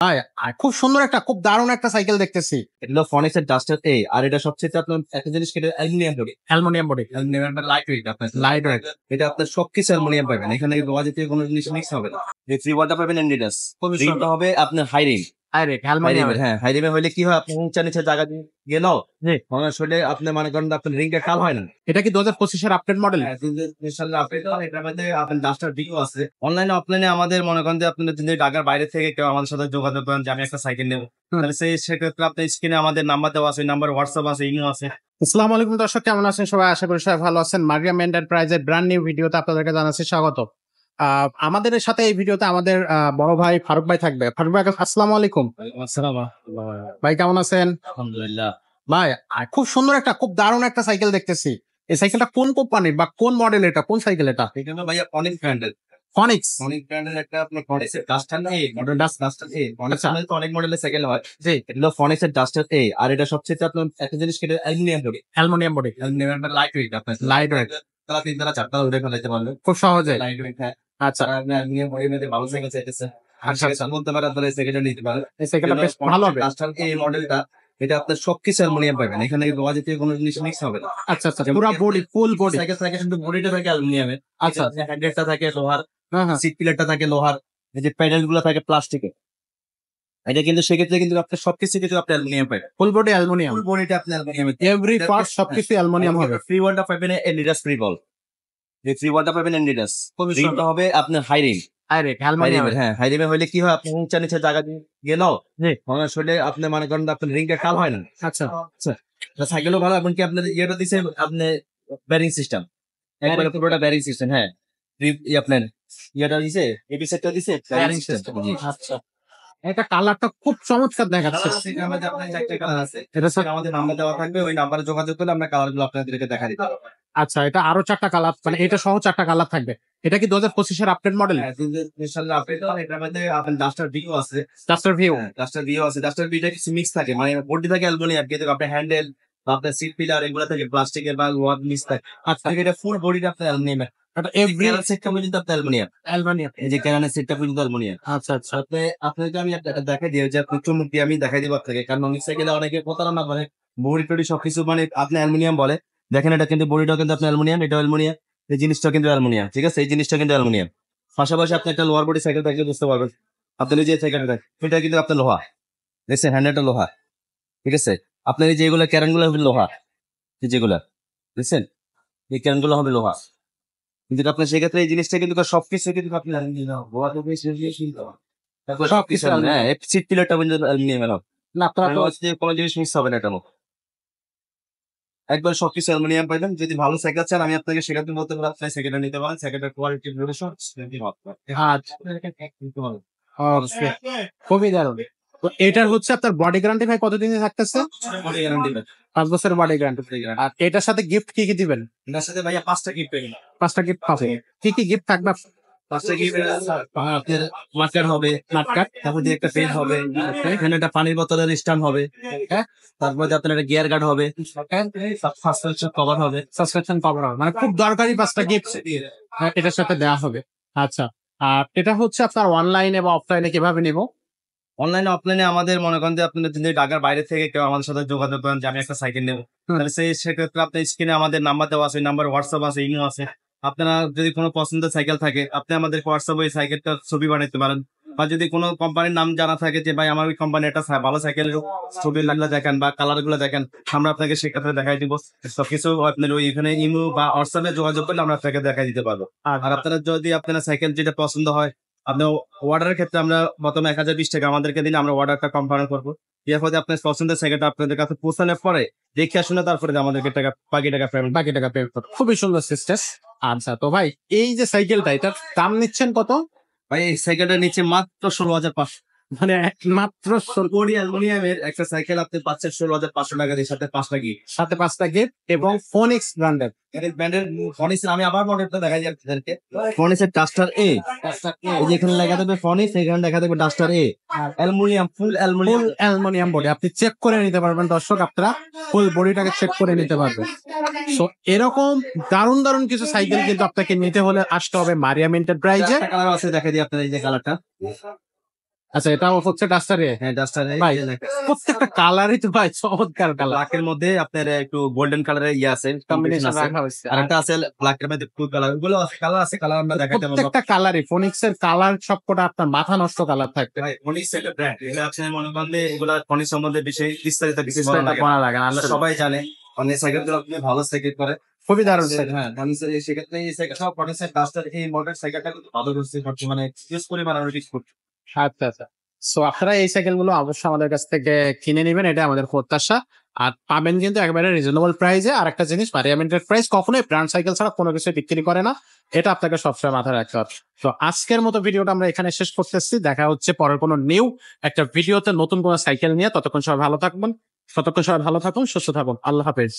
খুব সুন্দর খুব দারুণ একটা সাইকেল দেখতেছি। এটা হলো ফনিক্সের ডাস্টার এ। আর এটা সবচেয়ে আপনার একটা জিনিস কি, এটা aluminium body. Aluminium body, aluminium light weight আপনার। Light weight. এটা আপনার সবকিছু অ্যালুমিনিয়াম পাবেন। এখানে লোহা জাতীয় কোনো জিনিস মিক্স হবে না। এই ফ্রি ওয়ালটা পাবেন এন্ডিডাস। খুবই সুন্দর। রিমটা হবে আপনার high rim. Direct high aluminium. রিমের, হ্যাঁ হাই রিমে হইলে কি হয়, আপনি উঁচা নিচে জায়গা দিয়ে গেলেও জি। মনে আসলে আপনি মনে করেন আপনার রিংটা কাল হয় না। এটা কি 2025 এর আপডেট মডেল? অনলাইনে অফলাইনে আমাদের মনে করেন যে আপনি যদি ঢাকার বাইরে থেকে কেউ আমাদের সাথে যোগাযোগ করেন যে আমি একটা সাইকেল নেবো, তাহলে সেক্ষেত্রে আপনার স্ক্রিনে আমাদের নাম্বার দেওয়া আছে, নাম্বার হোয়াটসঅ্যাপ আছে, ইমেল আছে। আসসালামু আলাইকুম দর্শক, কেমন আছেন সবাই? আশা করি সবাই ভালো আছেন। মারিয়াম এন্টারপ্রাইজের ব্র্যান্ড নিউ ভিডিওতে আপনাদেরকে জানাচ্ছি স্বাগত। আমাদের সাথে এই ভিডিওতে আমাদের বড় ভাই ফারুক ভাই থাকবে। ফারুক ভাই, আসসালামু আলাইকুম। ভাই কেমন আছেন? আলহামদুলিল্লাহ। ভাই, খুব সুন্দর খুব দারুণ একটা সাইকেল দেখতেছি। এই সাইকেলটা কোন কোম্পানির বা কোন মডেল? এটা কোন সাইকেল? এটা এটা ভাইয়া অনেক ব্র্যান্ডের। ফনিক্স। অনেক ব্র্যান্ডের একটা আপনার ফনিক্সের ডাস্টার এ মডেল, ডাস্টার এ। ফনিক্স তো অনেক মডেলের সাইকেল হয়। জি। এটা হলো ফনিক্সের ডাস্টার এ। আর এটা সবচেয়ে আপনার একটা জিনিস কি, এটা aluminium body. Aluminium body, aluminium light weight আপনার। Light weight. তারা 3 তারা 4 তালা উঠে ফেলাইতে পারবে খুব সহজে। Light weight. হ্যাঁ, আচ্ছা আপনি অ্যালুমিনিয়াম বডির মধ্যে ভালো সাইকেল চাইতেছেন, আচ্ছা আচ্ছা। বলতে পারেন আপনারা এই সাইকেলটা নিতে পারেন। এই সাইকেলটা বেশ ভালো হবে। ডাস্টার এই মডেলটা, এটা আপনার সবকিছু অ্যালুমিনিয়াম পাবেন। এখানে লোহা জাতীয় কোনো জিনিস মিক্স হবে না। আচ্ছা আচ্ছা, পুরো body, full body. Cycle cycle শুধু বডিটা থাকে অ্যালুমিনিয়ামের। আচ্ছা। হ্যান্ডেলটা থাকে লোহার, হ্যাঁ হ্যাঁ। সিট পিলারটা থাকে লোহার, এই যে প্যাডেল গুলো থাকে প্লাস্টিকের। এটা কিন্তু সেক্ষেত্রে কিন্তু আপনার সবকিছু কিন্তু আপনি অ্যালুমিনিয়াম পাবেন। Full body aluminium. ফুল বডিটা আপনি অ্যালুমিনিয়ামের। এভরি পার্ট সবকিছু অ্যালুমিনিয়াম হবে। ফ্রি ওয়ালটা পাবেন এন্ডিডাস ফ্রি বল। এই ফ্রি ওয়ালটা পাবেন এন্ডিডাস। রিমটা হবে আপনার high rim. Direct high aluminium. রিমের, হ্যাঁ হাই রিমে হইলে কি হয়, আপনি উঁচা নিচে জায়গা দিয়ে গেলেও জি। মনে আসলে আপনি মনে করেন আপনার রিংটা কাল হয় না। আচ্ছা আচ্ছা। সাইকেলও ভালো, এমনকি আপনার ইয়েটা দিছে আপনি ব্যারিং সিস্টেম, একবারে পুরোটা ব্যারিং সিস্টেম। হ্যাঁ, আপনার ইয়েটা দিছে, এবি সেটটা দিছে ব্যারিং সিস্টেম। আচ্ছা, এটা কালারটা খুব চমৎকার দেখাচ্ছে। এটা স্যার আমাদের নাম্বার দেওয়া থাকবে, ওই নাম্বারে যোগাযোগ করলে আমরা কালার গুলো আপনাদেরকে দেখা দিতে পারবো। আচ্ছা, এটা আরো 4টা কালার, মানে এটা সহ 4টা কালার থাকবে। এটা কি 2025 এর আপডেট মডেল? এটার মধ্যে আপনার ডাস্টার ভিউ আছে। Duster view. ডাস্টার ভিউ আছে। ডাস্টার ভিউটা কিছু মিক্স থাকে, মানে বডি থাকে অ্যালুমিনিয়াম, কিন্তু আপনার হ্যান্ডেল বা আপনার সিট পিলার এগুলো থেকে প্লাস্টিকের বা লোহার মিক্স থাকে। আচ্ছা, এটা ফুল বডিটা আপনার অ্যালুমিনিয়াম। এটা এভরি সেটটা পর্যন্ত আপনার অ্যালুমিনিয়াম। অ্যালুমিনিয়াম। এই যে ক্যারানের সেটটা পর্যন্ত অ্যালুমিনিয়াম। আচ্ছা আচ্ছা। আপনাকে আমি একটা দেখাই দিই, যে আপনি চুমুক দিয়ে আমি দেখাই দিব আপনাকে, কারণ অনেক সাইকেলে অনেকে প্রতারণা করে, বডি টডি সবকিছু মানে আপনি অ্যালুমিনিয়াম বলে। দেখেন এটা কিন্তু বডিটা কিন্তু আপনার অ্যালুমিনিয়াম, এটা অ্যালুমিনিয়াম, এই জিনিসটা কিন্তু অ্যালুমিনিয়াম। ঠিক আছে, এই জিনিসটা কিন্তু অ্যালুমিনিয়াম। পাশাপাশি আপনি একটা লোহার বডি সাইকেল দেখলে বুঝতে পারবেন। আপনি যে সাইকেলটা দেখেন, এটা কিন্তু আপনার লোহা, দেখছেন হ্যান্ডেলটা লোহা। ঠিক আছে, আপনার এই যেগুলো ক্যারান গুলো হবে লোহা, যেগুলা দেখছেন এই ক্যারান গুলো হবে লোহা। কিন্তু আপনার সেক্ষেত্রে এই জিনিসটা কিন্তু সবকিছু কিন্তু আপনি সবকিছু, হ্যাঁ সিট পিলারটা পর্যন্ত অ্যালুমিনিয়ামের হবে না, আপনারা তো কোনো জিনিস মিক্স হবে না। এটা একবার সবকিছু অ্যালুমিনিয়াম পাইবেন। যদি ভালো সাইকেল চান, আমি আপনাকে সেক্ষেত্রে বলতে পারি আপনি সাইকেলটা নিতে পারেন। সাইকেলটার কোয়ালিটি আচ্ছা, খুবই দারুণ। তো এটার হচ্ছে আপনার বডি গ্যারান্টি ভাই কতদিনে থাকতেছে? 5 বছরের বডি গ্যারান্টি। আর এটার সাথে গিফট কি কি দিবেন? এটার সাথে ভাইয়া 5টা গিফট পেয়ে গেলাম। 5টা গিফট পাবে। কি কি গিফট থাকবে? 5টা গিফট আপনার মার্কার হবে, নাটকাট। তারপর দিয়ে একটা পেন হবে, এখানে একটা পানির বোতলের স্ট্যান্ড হবে, হ্যাঁ। তারপরে আপনার একটা গিয়ার গার্ড হবে, সাসপেনশন কভার হবে। সাবস্ক্রিপশন কভার হবে, মানে খুব দরকারি 5টা গিফট এটার সাথে দেওয়া হবে। আচ্ছা, আর এটা হচ্ছে আপনার অনলাইনে বা অফলাইনে কিভাবে নিব? অনলাইনে অফলাইনে আমাদের মনে করেন যে আপনার যদি ঢাকার বাইরে থেকে কেউ আমাদের সাথে যোগাযোগ করেন যে আমি একটা সাইকেল নেবো, তাহলে সেক্ষেত্রে আপনার স্ক্রিনে আমাদের নাম্বার দেওয়া আছে, নাম্বার হোয়াটসঅ্যাপ আছে, ইমেল আছে। আপনারা যদি কোনো পছন্দের সাইকেল থাকে, আপনি আমাদের হোয়াটসঅ্যাপে ওই সাইকেলটার ছবি বানাইতে পারেন। বা যদি কোনো কোম্পানির নাম জানা থাকে যে ভাই আমার ওই কোম্পানি একটা ভালো সাইকেল, ছবি লাগলে দেখেন বা কালার গুলো দেখেন, আমরা আপনাকে সেক্ষেত্রে দেখাই দিব। সবকিছু আপনার ওই এখানে ইমো বা হোয়াটসঅ্যাপে যোগাযোগ করলে আমরা আপনাকে দেখাই দিতে পারবো। আর আপনারা যদি আপনার সাইকেল যেটা পছন্দ হয়, আপনার অর্ডারের ক্ষেত্রে আমরা প্রথমে 1020 টাকা আমাদেরকে দিলে আমরা অর্ডারটা কনফার্ম করবো। এরপরে আপনার পছন্দের সাইকেলটা আপনাদের কাছে পৌঁছানোর পরে দেখে শুনে তারপরে আমাদেরকে বাকি টাকা পেমেন্ট করবো। খুবই সুন্দর সিস্টেম। আচ্ছা, তো ভাই এই যে সাইকেলটা, এটার দাম নিচ্ছেন কত? ভাই এই সাইকেলটার নিচে মাত্র 16,500, মানে মাত্র বডি অ্যালুমিনিয়ামের একটা সাইকেল আপনি পাচ্ছেন 16,500 টাকা দিয়ে, সাথে 5টা গিফট। সাথে 5টা গিফট এবং ফোনিক্স ব্র্যান্ডের। ব্র্যান্ডের ফনিক্স। আমি আবার মডেলটা দেখাই যাচ্ছি আপনাদেরকে। ফনিক্সের ডাস্টার এ, এই যে এখানে লেখা থাকবে ফনিক্স, এখানে লেখা থাকবে ডাস্টার এ। অ্যালুমিনিয়াম, ফুল অ্যালুমিনিয়াম বডি, আপনি চেক করে নিতে পারবেন দর্শক, আপনারা ফুল বডিটাকে চেক করে নিতে পারবেন। সো এরকম দারুণ দারুণ কিছু সাইকেল কিন্তু আপনাকে নিতে হলে আসতে হবে মারিয়াম এন্টারপ্রাইজে। কালার আছে, দেখা দিই আপনাদের এই যে কালারটা। আচ্ছা, এটাও হচ্ছে ডাস্টারে। হ্যাঁ ডাস্টার ভাই, প্রত্যেকটা কালারই তো ভাই চমৎকার কালার, ব্ল্যাকের মধ্যে আপনার একটু গোল্ডেন কালারের ইয়ে আছে, কম্বিনেশন আছে। রাখা হয়েছে। আর একটা আছে ব্ল্যাকের মধ্যে ফুল কালার, ওগুলো আছে কালার আছে, কালার আমরা দেখাতে পারবো। প্রত্যেকটা কালারই ফোনিক্স এর কালার সবকটা আপনার মাথা নষ্ট কালার থাকবে। ভাই ফোনিক্স একটা ব্র্যান্ড, এটা আছে মনে করলে এগুলা ফোনিক্স সম্বন্ধে বেশি বিস্তারিত কিছু বলা বিস্তারিত লাগে না। বলা লাগে না, আমরা আসলে। সবাই জানে অনেক সাইকেল গুলো আপনি ভালো সাইকেল করে। খুবই দারুণ। হ্যাঁ ফোনিক্সের সেক্ষেত্রে এই সাইকেল সব ফোনিক্সের ডাস্টার এই মডেল সাইকেলটা কিন্তু ভালো করছে বর্তমানে, ইউজ করে বানানো ঠিক করছে। আচ্ছা আচ্ছা। সো আপনারা এই সাইকেল গুলো অবশ্যই আমাদের কাছ থেকে কিনে নেবেন, এটা আমাদের প্রত্যাশা। আর পাবেন কিন্তু একেবারে রিজনেবল প্রাইসে। আর একটা জিনিস, মারিয়ামেন্টের প্রাইস কখনোই ব্র্যান্ড সাইকেল ছাড়া কোনো কিছু বিক্রি করে না, এটা আপনাকে সবসময় মাথায় রাখতে হবে। তো আজকের মতো ভিডিওটা আমরা এখানে শেষ করতেছি, দেখা হচ্ছে পরের কোনো নিউ একটা ভিডিওতে নতুন কোনো সাইকেল নিয়ে। ততক্ষণ সবাই ভালো থাকবেন, সুস্থ থাকুন, আল্লাহ হাফেজ।